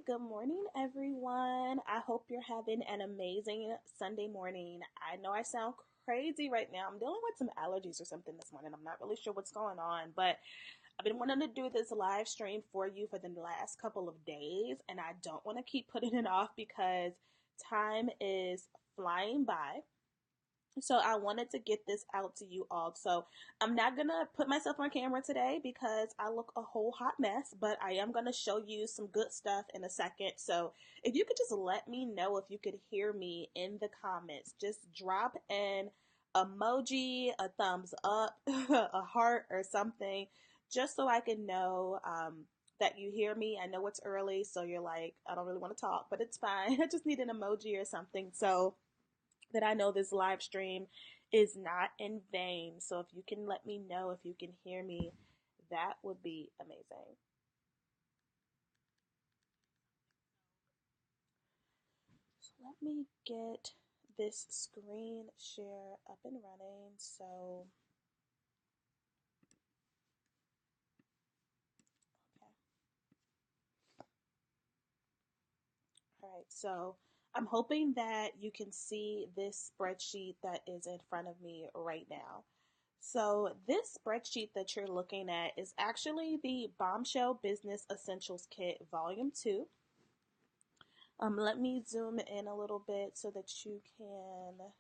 Good morning, everyone. I hope you're having an amazing Sunday morning. I know I sound crazy right now. I'm dealing with some allergies or something this morning. I'm not really sure what's going on, but I've been wanting to do this live stream for you for the last couple of days, and I don't want to keep putting it off because time is flying by. So I wanted to get this out to you all. So I'm not gonna put myself on camera today because I look a whole hot mess, but I am gonna show you some good stuff in a second. So if you could just let me know if you could hear me in the comments, just drop an emoji, a thumbs up, a heart, or something, just so I can know that you hear me. I know it's early, so you're like, I don't really want to talk, but it's fine. I just need an emoji or something. So that I know this live stream is not in vain. So if you can let me know if you can hear me, that would be amazing. So let me get this screen share up and running. So, okay. All right. So I'm hoping that you can see this spreadsheet that is in front of me right now. So, this spreadsheet that you're looking at is actually the Bombshell Business Essentials Kit Volume 2. Let me zoom in a little bit so that you can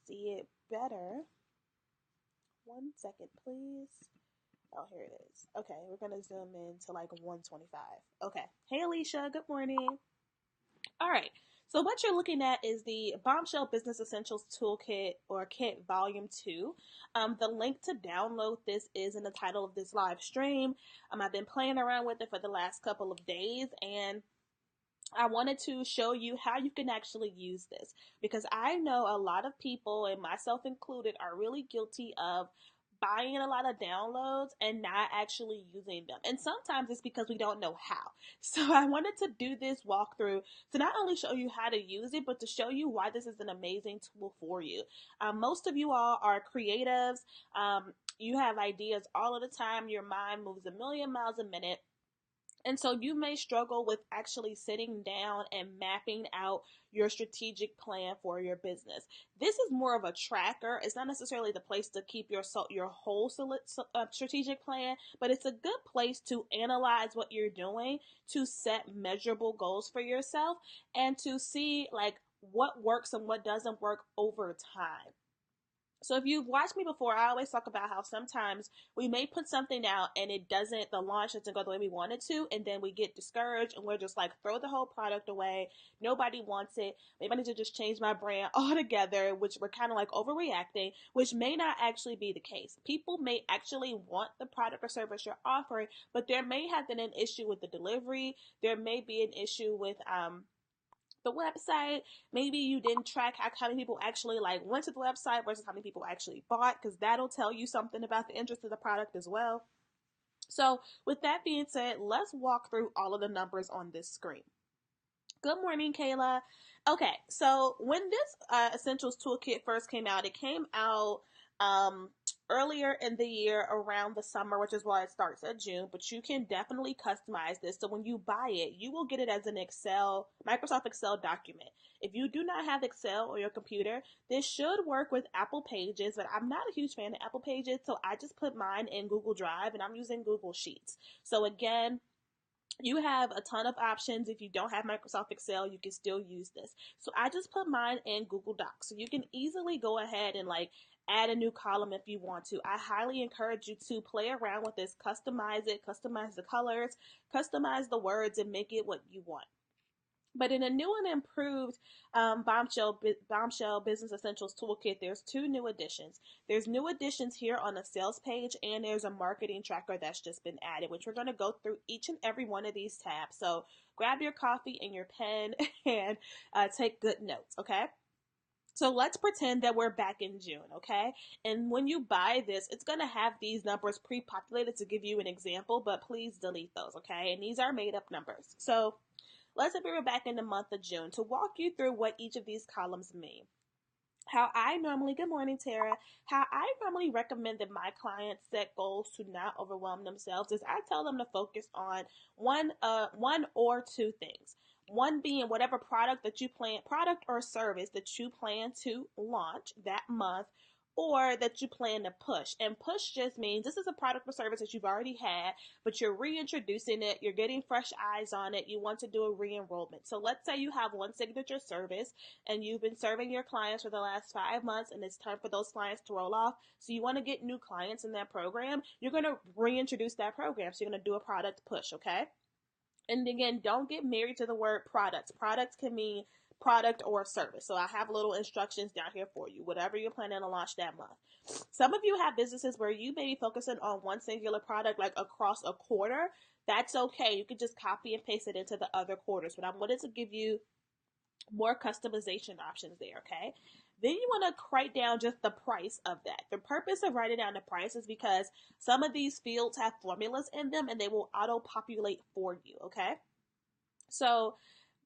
see it better. One second, please. Oh, here it is. Okay, we're going to zoom in to like 125. Okay. Hey, Alicia. Good morning. All right. So what you're looking at is the Bombshell Business Essentials Toolkit or Kit Volume 2. The link to download this is in the title of this live stream. I've been playing around with it for the last couple of days, and I wanted to show you how you can actually use this because I know a lot of people, and myself included, are really guilty of buying a lot of downloads and not actually using them. And sometimes it's because we don't know how. So I wanted to do this walkthrough to not only show you how to use it, but to show you why this is an amazing tool for you. Most of you all are creatives. You have ideas all of the time. Your mind moves a million miles a minute, and so you may struggle with actually sitting down and mapping out your strategic plan for your business. This is more of a tracker. It's not necessarily the place to keep your whole strategic plan, but it's a good place to analyze what you're doing, to set measurable goals for yourself, and to see like what works and what doesn't work over time. So if you've watched me before, I always talk about how sometimes we may put something out and the launch doesn't go the way we want it to, and then we get discouraged and we're just like, throw the whole product away. Nobody wants it. Maybe I need to just change my brand altogether, which we're kind of like overreacting, which may not actually be the case. People may actually want the product or service you're offering, but there may have been an issue with the delivery. There may be an issue with, the website. Maybe you didn't track how many people actually like went to the website versus how many people actually bought, because that'll tell you something about the interest of the product as well. So with that being said, let's walk through all of the numbers on this screen. Good morning, Kayla. Okay, so when this Essentials Toolkit first came out, it came out um, earlier in the year around the summer, which is why it starts at June, but you can definitely customize this. So when you buy it, you will get it as an Microsoft Excel document. If you do not have Excel on your computer, this should work with Apple Pages, but I'm not a huge fan of Apple Pages, so I just put mine in Google Drive and I'm using Google Sheets. So again, you have a ton of options. If you don't have Microsoft Excel, you can still use this. So I just put mine in Google Docs. So you can easily go ahead and like add a new column if you want to. I highly encourage you to play around with this, customize it, customize the colors, customize the words, and make it what you want. But in a new and improved Bombshell Business Essentials Toolkit, there's two new additions. There's new additions here on the sales page, and there's a marketing tracker that's just been added, which we're going to go through each and every one of these tabs. So grab your coffee and your pen and take good notes, okay? So let's pretend that we're back in June, okay? And when you buy this, it's going to have these numbers pre-populated to give you an example, but please delete those, okay? And these are made up numbers. So let's say we were back in the month of June to walk you through what each of these columns mean. Good morning, Tara. How I normally recommend that my clients set goals to not overwhelm themselves is I tell them to focus on one or two things. One being whatever product or service that you plan to launch that month or that you plan to push. And push just means this is a product or service that you've already had, but you're reintroducing it, you're getting fresh eyes on it, you want to do a re-enrollment. So let's say you have one signature service and you've been serving your clients for the last 5 months and it's time for those clients to roll off. So you want to get new clients in that program, you're going to reintroduce that program. So you're going to do a product push, okay? And again, don't get married to the word products. Products can mean product or service. So I have little instructions down here for you, whatever you're planning to launch that month. Some of you have businesses where you may be focusing on one singular product, like across a quarter. That's okay. You can just copy and paste it into the other quarters. But I wanted to give you more customization options there, okay? Then you want to write down just the price of that. The purpose of writing down the price is because some of these fields have formulas in them and they will auto populate for you, okay? So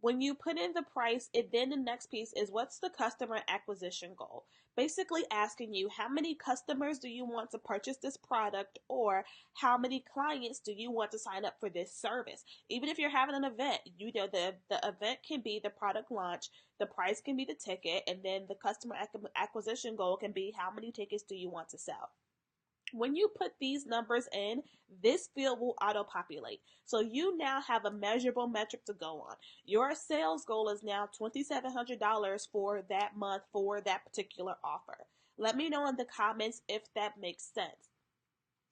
when you put in the price, then the next piece is what's the customer acquisition goal? Basically asking you how many customers do you want to purchase this product or how many clients do you want to sign up for this service? Even if you're having an event, the event can be the product launch, the price can be the ticket, and then the customer acquisition goal can be how many tickets do you want to sell. When you put these numbers in, this field will auto-populate. So you now have a measurable metric to go on. Your sales goal is now $2,700 for that month for that particular offer. Let me know in the comments if that makes sense.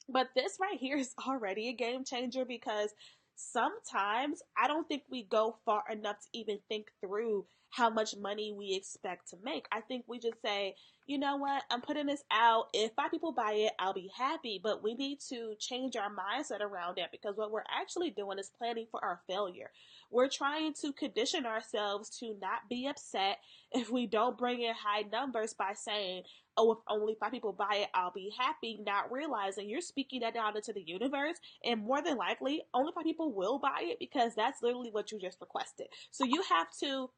But this right here is already a game changer because sometimes I don't think we go far enough to even think through how much money we expect to make. I think we just say, you know what, I'm putting this out. If 5 people buy it, I'll be happy. But we need to change our mindset around that because what we're actually doing is planning for our failure. We're trying to condition ourselves to not be upset if we don't bring in high numbers by saying, oh, if only 5 people buy it, I'll be happy, not realizing you're speaking that down into the universe. And more than likely, only 5 people will buy it because that's literally what you just requested. So you have to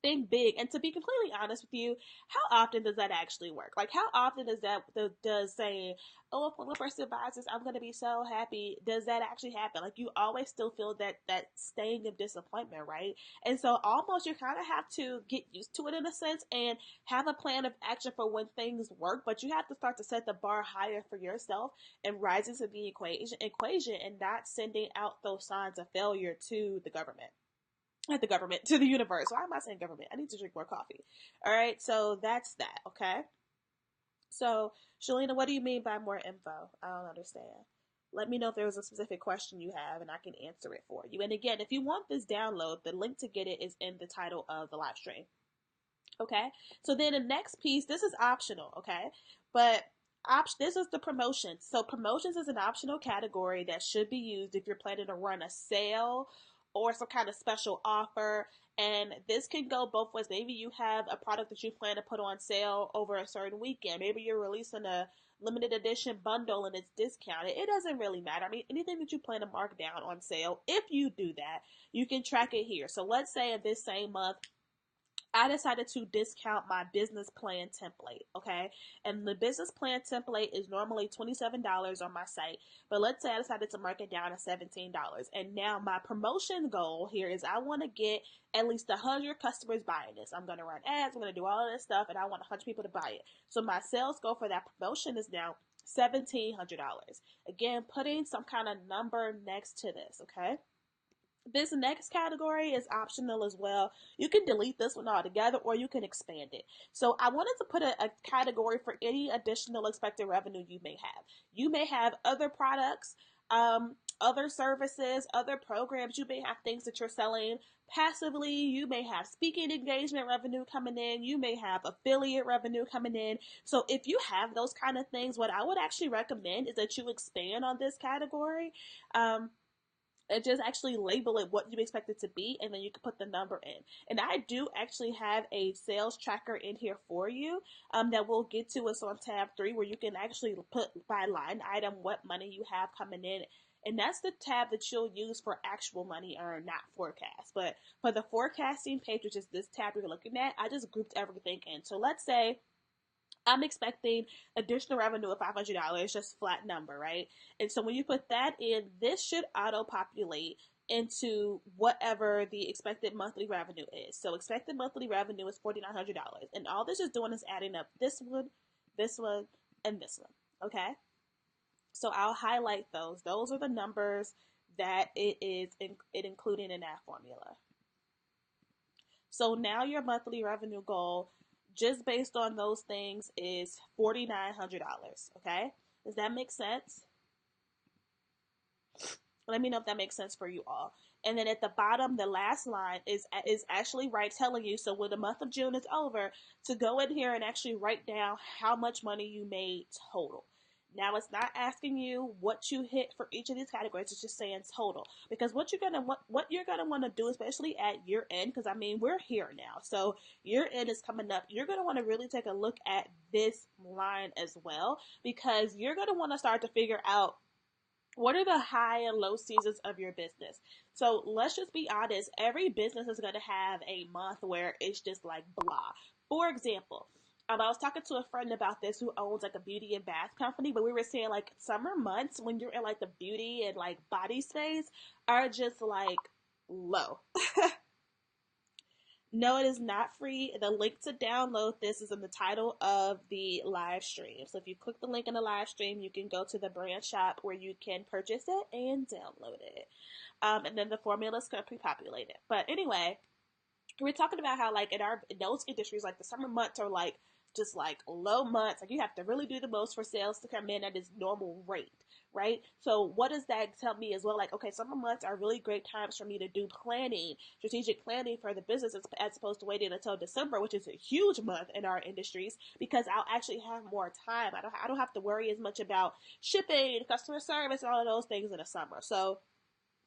think big. And to be completely honest with you, how often does that actually work? Like, how often does saying, "Oh, if one person buys this, I'm gonna be so happy," does that actually happen? Like, you always still feel that sting of disappointment, right? And so, almost you kind of have to get used to it in a sense and have a plan of action for when things work. But you have to start to set the bar higher for yourself and rising to the equation, and not sending out those signs of failure to the government. Not the government, to the universe. Why am I saying government? I need to drink more coffee. All right, so that's that, okay? So, Shalina, what do you mean by more info? I don't understand. Let me know if there was a specific question you have and I can answer it for you. And again, if you want this download, the link to get it is in the title of the live stream. Okay? So then the next piece, this is optional, okay? But this is the promotions. So promotions is an optional category that should be used if you're planning to run a sale or some kind of special offer. And this can go both ways. Maybe you have a product that you plan to put on sale over a certain weekend. Maybe you're releasing a limited edition bundle and it's discounted. It doesn't really matter. I mean, anything that you plan to mark down on sale, if you do that, you can track it here. So let's say in this same month, I decided to discount my business plan template, okay? And the business plan template is normally $27 on my site, but let's say I decided to mark it down to $17. And now my promotion goal here is I want to get at least 100 customers buying this. I'm going to run ads, I'm going to do all of this stuff, and I want 100 people to buy it. So my sales goal for that promotion is now $1,700. Again, putting some kind of number next to this, okay? This next category is optional as well. You can delete this one altogether or you can expand it. So I wanted to put a category for any additional expected revenue you may have. You may have other products, other services, other programs. You may have things that you're selling passively. You may have speaking engagement revenue coming in. You may have affiliate revenue coming in. So if you have those kind of things, what I would actually recommend is that you expand on this category. And just actually label it what you expect it to be, and then you can put the number in. And I do actually have a sales tracker in here for you that we'll get to. It's on tab 3 where you can actually put by line item what money you have coming in And that's the tab that you'll use for actual money earned, not forecast. But for the forecasting page, which is this tab you're looking at, I just grouped everything in. So let's say I'm expecting additional revenue of $500, just flat number, right? And so when you put that in, this should auto populate into whatever the expected monthly revenue is. So expected monthly revenue is $4,900. And all this is doing is adding up this one, and this one. Okay? So I'll highlight those. Those are the numbers that it including in that formula. So now your monthly revenue goal, just based on those things, is $4,900. Okay? Does that make sense? Let me know if that makes sense for you all. And then at the bottom, the last line is actually right, telling you, so when the month of June is over, to go in here and actually write down how much money you made total. Now, it's not asking you what you hit for each of these categories. It's just saying total. Because what you're gonna want to do, especially at year end, because I mean we're here now, so year end is coming up. You're gonna want to really take a look at this line as well, because you're gonna want to start to figure out what are the high and low seasons of your business. So let's just be honest. Every business is going to have a month where it's just like blah. For example, I was talking to a friend about this who owns like a beauty and bath company, but we were saying like summer months when you're in like the beauty and like body space are just like low. No, it is not free. The link to download this is in the title of the live stream. So if you click the link in the live stream, you can go to the brand shop where you can purchase it and download it. And then the formula is going to pre-populate it. But anyway, we're talking about how like in those industries, like the summer months are like just like low months. Like you have to really do the most for sales to come in at its normal rate, right? So what does that tell me as well? Like, okay, summer months are really great times for me to do planning, strategic planning for the business, as opposed to waiting until December, which is a huge month in our industries, because I'll actually have more time. I don't have to worry as much about shipping, customer service, and all of those things in the summer. So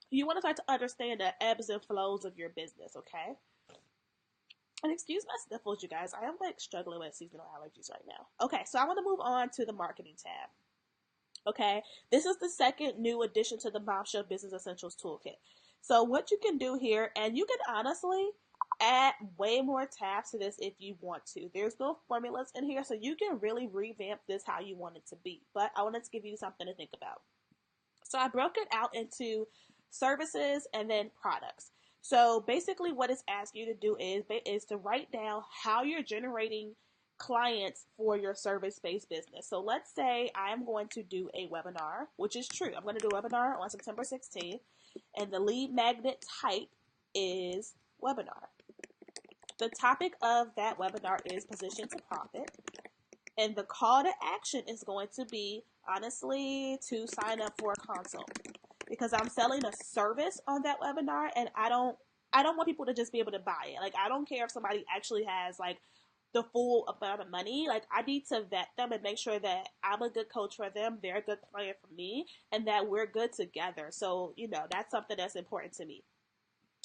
you want to start to understand the ebbs and flows of your business, okay? And excuse my sniffles, you guys. I am like struggling with seasonal allergies right now. Okay, so I want to move on to the marketing tab. Okay, this is the second new addition to the Bombshell Business Essentials Toolkit. So what you can do here, and you can honestly add way more tabs to this if you want to. There's no formulas in here, so you can really revamp this how you want it to be. But I wanted to give you something to think about. So I broke it out into services and then products. So basically what it's asking you to do is to write down how you're generating clients for your service-based business. So let's say I'm going to do a webinar, which is true. I'm going to do a webinar on September 16th, and the lead magnet type is webinar. The topic of that webinar is position to profit. And the call to action is going to be, honestly, to sign up for a consult, because I'm selling a service on that webinar, and I don't want people to just be able to buy it. Like, I don't care if somebody actually has like the full amount of money. Like, I need to vet them and make sure that I'm a good coach for them, they're a good client for me, and that we're good together. So, that's something that's important to me.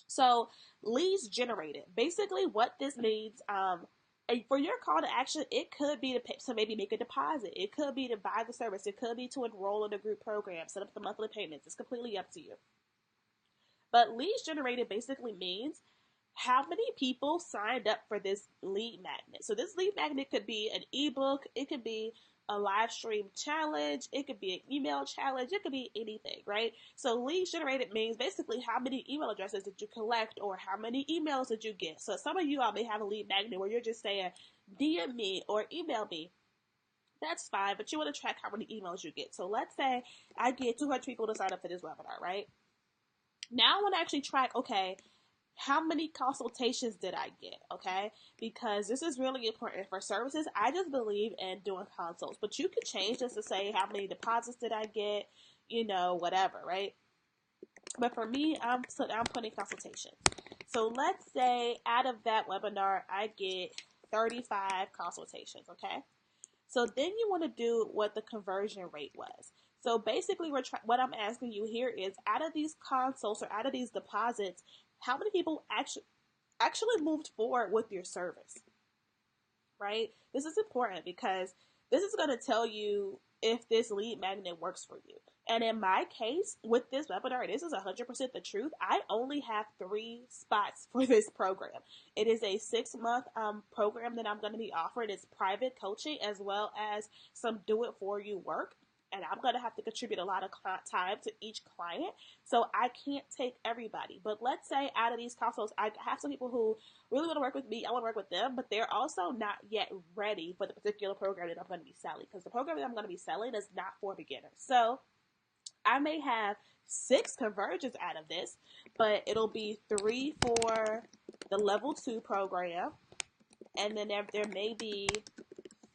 So, leads generated. Basically, what this means, and for your call to action, it could be to maybe make a deposit. It could be to buy the service. It could be to enroll in a group program, set up the monthly payments. It's completely up to you. But leads generated basically means how many people signed up for this lead magnet. So this lead magnet could be an ebook. It could be a live stream challenge. It could be an email challenge. It could be anything, right? So leads generated means basically how many email addresses did you collect, or how many emails did you get. So some of you all may have a lead magnet where you're just saying DM me or email me. That's fine, but you want to track how many emails you get. So let's say I get 200 people to sign up for this webinar, right? Now I want to actually track, okay, how many consultations did I get, okay? Because this is really important for services. I just believe in doing consults, but you can change this to say how many deposits did I get, whatever, right? But for me, I'm putting consultations. So let's say out of that webinar, I get 35 consultations, okay? So then you want to do what the conversion rate was. So basically, what I'm asking you here is, out of these consults or out of these deposits, how many people actually moved forward with your service, right? This is important because this is going to tell you if this lead magnet works for you. And in my case, with this webinar, this is 100% the truth. I only have 3 spots for this program. It is a 6-month program that I'm going to be offering. It's private coaching as well as some do-it-for-you work. And I'm going to have to contribute a lot of time to each client. So I can't take everybody. But let's say out of these consults, I have some people who really want to work with me. I want to work with them, but they're also not yet ready for the particular program that I'm going to be selling, because the program that I'm going to be selling is not for beginners. So I may have 6 conversions out of this, but it'll be 3 for the level 2 program, and then there may be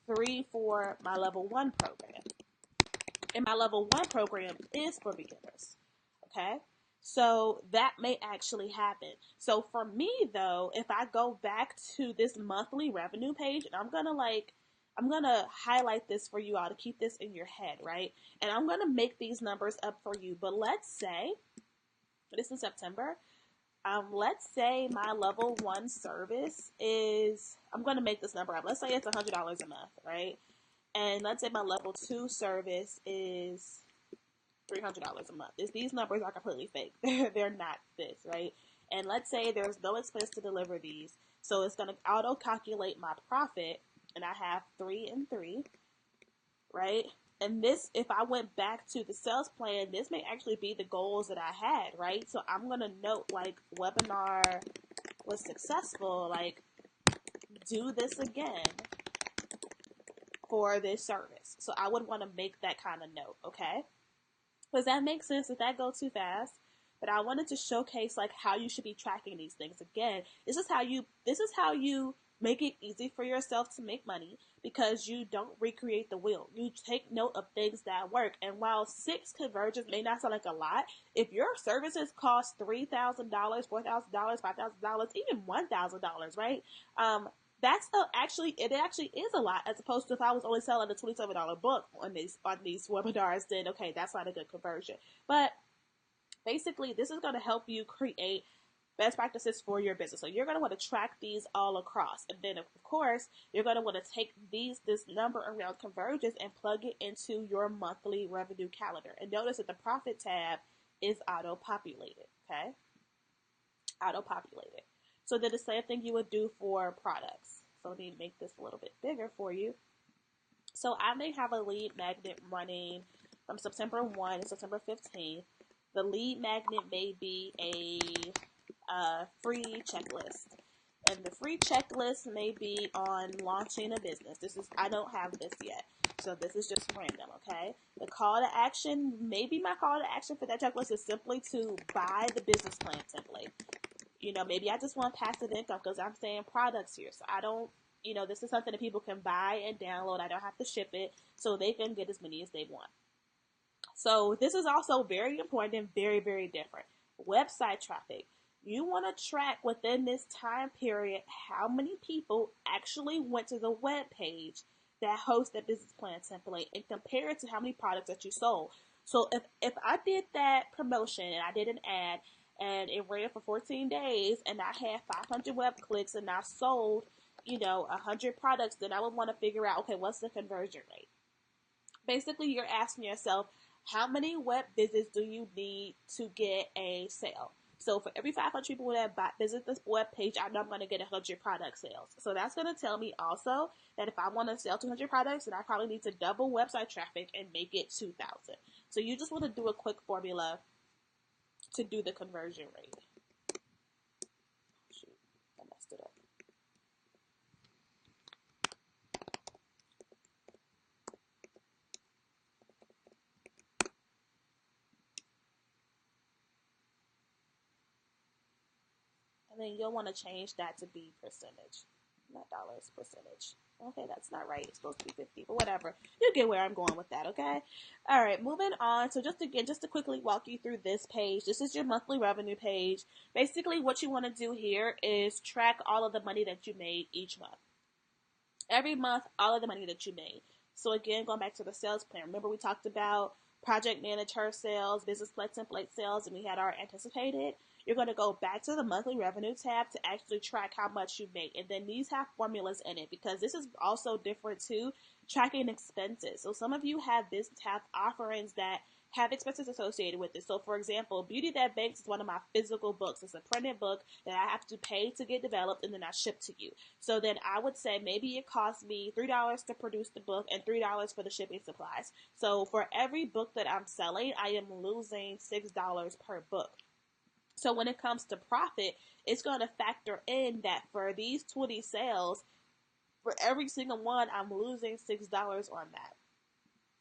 3 for my level 1 program. And my level 1 program is for beginners. Okay? So that may actually happen. So for me though, if I go back to this monthly revenue page, and I'm gonna highlight this for you all to keep this in your head, right? And I'm gonna make these numbers up for you. But let's say this is September. Let's say my level 1 service is, I'm gonna make this number up. Let's say it's $100 a month, right? And let's say my level 2 service is $300 a month. These numbers are completely fake. They're not this, right? And let's say there's no expense to deliver these. So it's going to auto calculate my profit. And I have 3 and 3, right? And this, if I went back to the sales plan, this may actually be the goals that I had, right? So I'm going to note like webinar was successful, like do this again for this service. So I would want to make that kind of note, okay? Does that make sense? Did that go too fast? But I wanted to showcase like how you should be tracking these things. Again, this is how you make it easy for yourself to make money, because you don't recreate the wheel. You take note of things that work. And while 6 conversions may not sound like a lot, if your services cost $3,000, $4,000, $5,000, even $1,000, right? It actually is a lot, as opposed to if I was only selling a $27 book on these webinars, then okay, that's not a good conversion. But basically, this is going to help you create best practices for your business. So you're going to want to track these all across. And then of course, you're going to want to take this number around conversions and plug it into your monthly revenue calendar. And notice that the profit tab is auto-populated, okay? Auto-populated. So then the same thing you would do for products. So let me make this a little bit bigger for you. So I may have a lead magnet running from September 1 to September 15th. The lead magnet may be a free checklist. And the free checklist may be on launching a business. I don't have this yet. So this is just random, okay? The call to action, maybe my call to action for that checklist is simply to buy the business plan template. Maybe I just want passive income because I'm saying products here. So I don't, this is something that people can buy and download. I don't have to ship it, so they can get as many as they want. So this is also very important and very, very different. Website traffic. You want to track within this time period how many people actually went to the web page that hosts that business plan template and compare it to how many products that you sold. So if I did that promotion and I did an ad and it ran for 14 days and I had 500 web clicks and I sold, 100 products, then I would want to figure out, okay, what's the conversion rate? Basically, you're asking yourself, how many web visits do you need to get a sale? So for every 500 people that visit this web page, I know I'm going to get 100 product sales. So that's going to tell me also that if I want to sell 200 products, then I probably need to double website traffic and make it 2,000. So you just want to do a quick formula to do the conversion rate. Shoot, I messed it up. And then you'll want to change that to be percentage, not dollars, percentage. Okay, that's not right. It's supposed to be 50, but whatever. You get where I'm going with that, okay? All right, moving on. So just to quickly walk you through this page, this is your monthly revenue page. Basically, what you want to do here is track all of the money that you made each month. Every month, all of the money that you made. So again, going back to the sales plan, remember we talked about project manager sales, business plan template sales, and we had our anticipated. You're going to go back to the monthly revenue tab to actually track how much you make. And then these have formulas in it because this is also different too, tracking expenses. So some of you have offerings that have expenses associated with it. So, for example, Beauty That Bakes is one of my physical books. It's a printed book that I have to pay to get developed and then I ship to you. So then I would say maybe it costs me $3 to produce the book and $3 for the shipping supplies. So for every book that I'm selling, I am losing $6 per book. So when it comes to profit, it's going to factor in that for these 20 sales, for every single one, I'm losing $6 on that.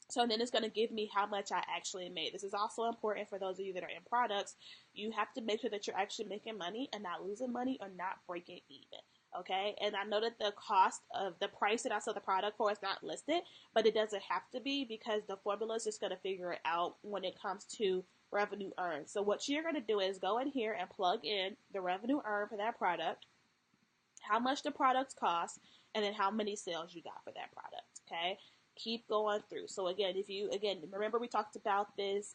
So then it's going to give me how much I actually made. This is also important for those of you that are in products. You have to make sure that you're actually making money and not losing money or not breaking even. Okay. And I know that the cost of the price that I sell the product for is not listed, but it doesn't have to be because the formula is just going to figure it out when it comes to revenue earned. So what you're going to do is go in here and plug in the revenue earned for that product, how much the products cost, and then how many sales you got for that product. Okay. Keep going through. So again, if you, remember we talked about this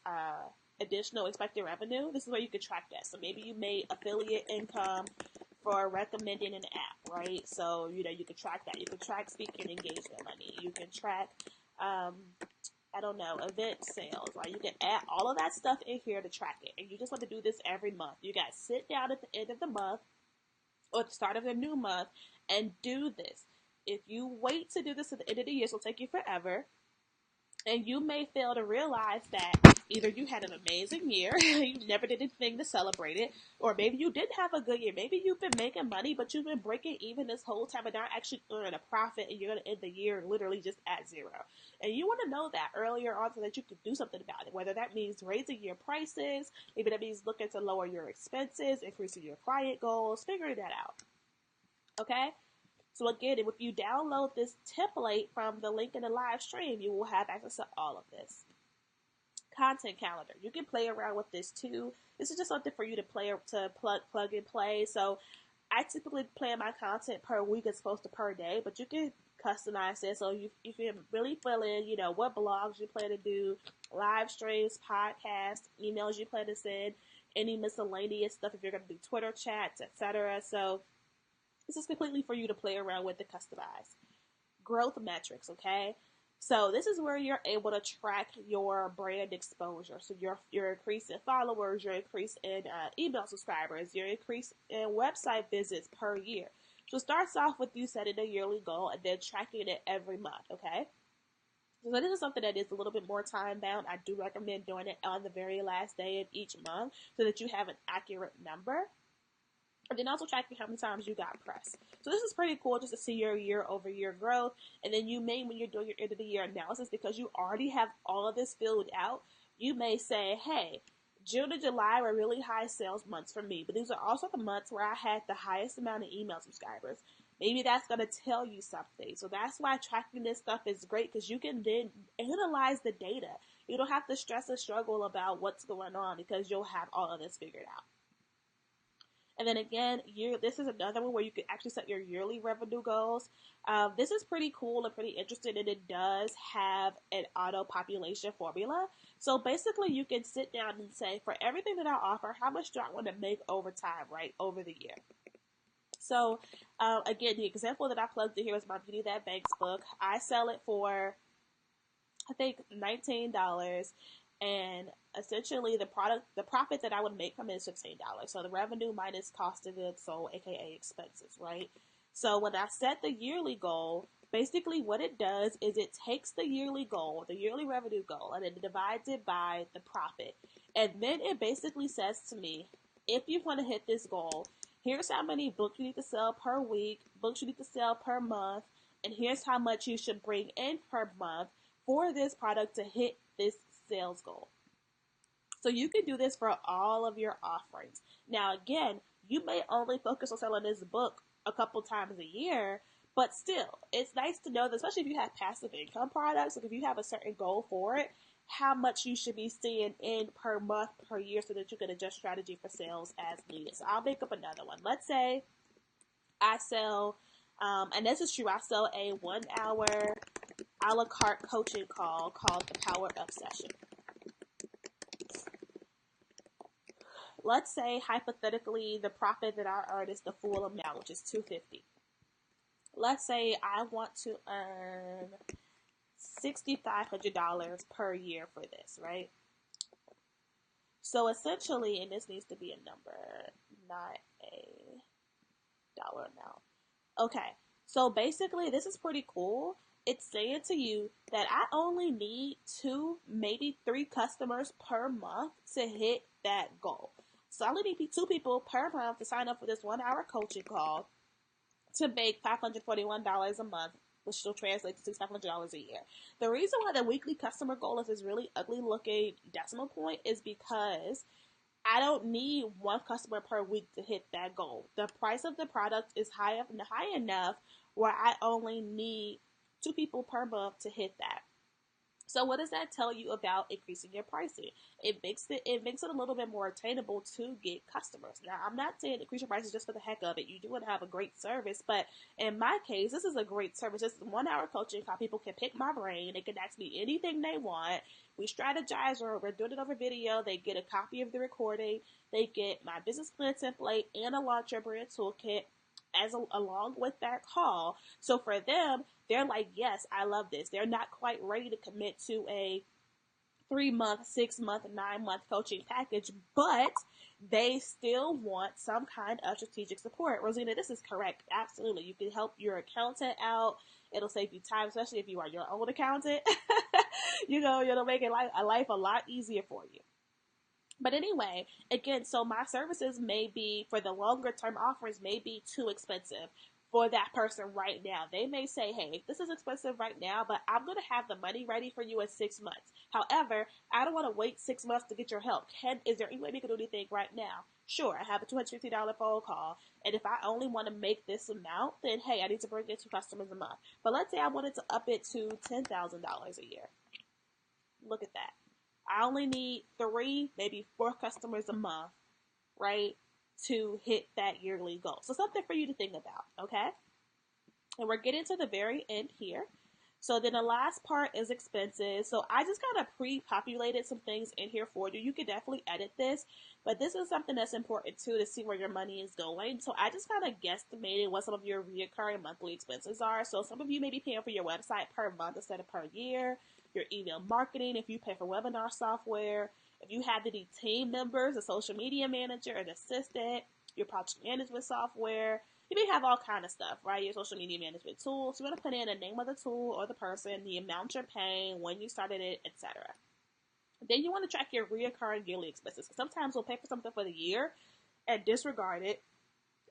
additional expected revenue. This is where you could track that. So maybe you made affiliate income for recommending an app, right? So, you can track that. You can track speaking engagement money. You can track, I don't know, event sales, right? You can add all of that stuff in here to track it. And you just want to do this every month. You guys sit down at the end of the month or at the start of the new month and do this. If you wait to do this at the end of the year, it'll take you forever. And you may fail to realize that either you had an amazing year, you never did anything to celebrate it, or maybe you did have a good year. Maybe you've been making money, but you've been breaking even this whole time and not actually earning a profit, and you're going to end the year literally just at zero. And you want to know that earlier on so that you can do something about it, whether that means raising your prices, maybe that means looking to lower your expenses, increasing your client goals, figuring that out. Okay? So again, if you download this template from the link in the live stream, you will have access to all of this. Content calendar. You can play around with this too. This is just something for you to plug and play. So I typically plan my content per week as opposed to per day, but you can customize it. So you can really fill in, what blogs you plan to do, live streams, podcasts, emails you plan to send, any miscellaneous stuff if you're going to do Twitter chats, etc. So this is completely for you to play around with and customize. Growth metrics, okay? So this is where you're able to track your brand exposure. So your increase in followers, your increase in email subscribers, your increase in website visits per year. So it starts off with you setting a yearly goal and then tracking it every month, okay? So this is something that is a little bit more time bound. I do recommend doing it on the very last day of each month so that you have an accurate number. And then also tracking how many times you got pressed. So this is pretty cool just to see your year-over-year growth. And then you may, when you're doing your end-of-the-year analysis, because you already have all of this filled out, you may say, hey, June and July were really high sales months for me. But these are also the months where I had the highest amount of email subscribers. Maybe that's going to tell you something. So that's why tracking this stuff is great because you can then analyze the data. You don't have to stress or struggle about what's going on because you'll have all of this figured out. And then again, this is another one where you can actually set your yearly revenue goals. This is pretty cool and pretty interesting, and it does have an auto population formula. So basically, you can sit down and say, for everything that I offer, how much do I want to make over time, right, over the year? So again, the example that I plugged in here is my Beauty That Bakes book. I sell it for, I think, $19. And essentially the profit that I would make from it is $15. So the revenue minus cost of goods sold, aka expenses, right? So when I set the yearly goal, basically what it does is it takes the yearly goal, the yearly revenue goal, and it divides it by the profit. And then it basically says to me, if you want to hit this goal, here's how many books you need to sell per week, books you need to sell per month, and here's how much you should bring in per month for this product to hit this sales goal. So you can do this for all of your offerings. Now, again, you may only focus on selling this book a couple times a year, but still, it's nice to know that, especially if you have passive income products, like if you have a certain goal for it, how much you should be seeing in per month, per year, so that you can adjust strategy for sales as needed. So I'll make up another one. Let's say I sell, and this is true, I sell a 1 hour a la carte coaching call called the Power Up Session. Let's say hypothetically the profit that I earn is the full amount, which is $250. Let's say I want to earn $6,500 per year for this, right? So essentially, and this needs to be a number, not a dollar amount. Okay, so basically, this is pretty cool. It's saying to you that I only need two, maybe three customers per month to hit that goal. So I only need two people per month to sign up for this 1 hour coaching call to make $541 a month, which still translates to $600 a year. The reason why the weekly customer goal is this really ugly looking decimal point is because I don't need one customer per week to hit that goal. The price of the product is high enough where I only need two people per month to hit that. So what does that tell you about increasing your pricing? It makes it a little bit more attainable to get customers. Now, I'm not saying increase your prices just for the heck of it. You do want to have a great service, but in my case, this is a great service. This is 1 hour coaching how people can pick my brain. They can ask me anything they want. We strategize, or we're doing it over video. They get a copy of the recording. They get my business plan template and a launch your brand toolkit along with that call. So for them, they're like, yes, I love this. They're not quite ready to commit to a 3 month, 6 month, 9 month coaching package, but they still want some kind of strategic support. Rosina, this is correct. Absolutely. You can help your accountant out. It'll save you time, especially if you are your own accountant. It'll make a life a lot easier for you. But anyway, again, so my services may be, for the longer term offerings, may be too expensive for that person right now. They may say, hey, this is expensive right now, but I'm going to have the money ready for you in 6 months. However, I don't want to wait 6 months to get your help. Is there any way we can do anything right now? Sure, I have a $250 phone call. And if I only want to make this amount, then hey, I need to bring in two customers a month. But let's say I wanted to up it to $10,000 a year. Look at that. I only need three, maybe four customers a month, right, to hit that yearly goal. So something for you to think about, okay? And we're getting to the very end here. So then the last part is expenses. So I just kind of pre-populated some things in here for you. You can definitely edit this, but this is something that's important too to see where your money is going. So I just kind of guesstimated what some of your recurring monthly expenses are. So some of you may be paying for your website per month instead of per year, your email marketing, if you pay for webinar software, if you have any team members, a social media manager, an assistant, your project management software. You may have all kind of stuff, right? Your social media management tools. You want to put in the name of the tool or the person, the amount you're paying, when you started it, etc. Then you want to track your reoccurring yearly expenses. Sometimes we'll pay for something for the year and disregard it,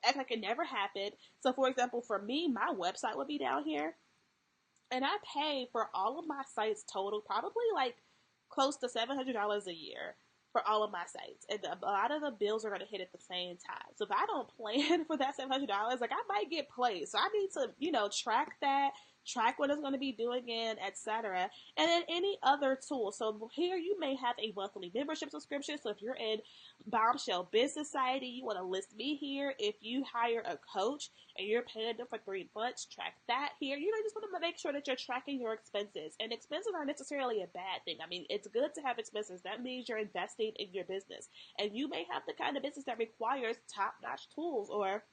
act like it never happened. So, for example, for me, my website would be down here, and I pay for all of my sites total probably like close to $700 a year for all of my sites, and a lot of the bills are going to hit at the same time. So if I don't plan for that $700, like I might get played. So I need to, track that, track what it's going to be doing in, etc. And then any other tool. So here you may have a monthly membership subscription. So if you're in Bombshell Business Society, you want to list me here. If you hire a coach and you're paying them for 3 months, track that here. Just want to make sure that you're tracking your expenses. And expenses aren't necessarily a bad thing. I mean, it's good to have expenses. That means you're investing in your business. And you may have the kind of business that requires top-notch tools or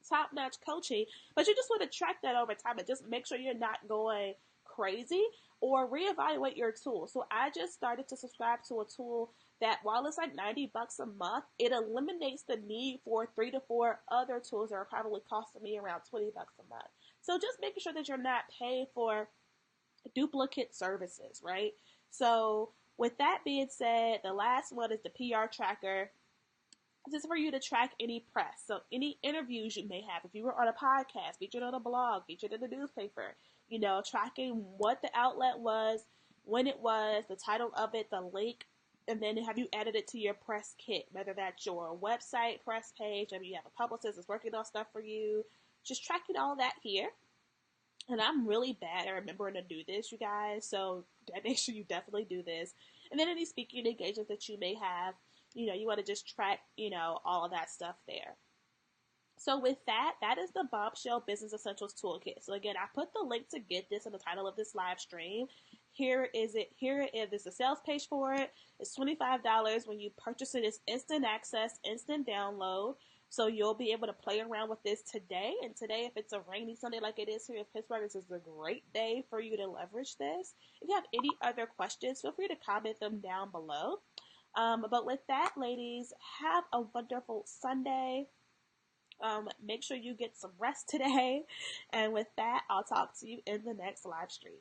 top-notch coaching, but you just want to track that over time and just make sure you're not going crazy, or reevaluate your tool. So I just started to subscribe to a tool that, while it's like $90 a month, it eliminates the need for 3 to 4 other tools that are probably costing me around $20 a month. So just making sure that you're not paying for duplicate services, right? So with that being said, the last one is the PR tracker. This is for you to track any press. So any interviews you may have. If you were on a podcast, featured on a blog, featured in the newspaper, tracking what the outlet was, when it was, the title of it, the link, and then have you added it to your press kit, whether that's your website press page, maybe you have a publicist that's working on stuff for you. Just tracking all that here. And I'm really bad at remembering to do this, you guys, so make sure you definitely do this. And then any speaking engagements that you may have, you want to just track, all of that stuff there. So with that is the Bombshell Business Essentials Toolkit. So again, I put the link to get this in the title of this live stream. Here is it. Here is the sales page for it. It's $25. When you purchase it, it's instant access, instant download. So you'll be able to play around with this today. And today, if it's a rainy Sunday like it is here in Pittsburgh, this is a great day for you to leverage this. If you have any other questions, feel free to comment them down below. But with that, ladies, have a wonderful Sunday. Make sure you get some rest today. And with that, I'll talk to you in the next live stream.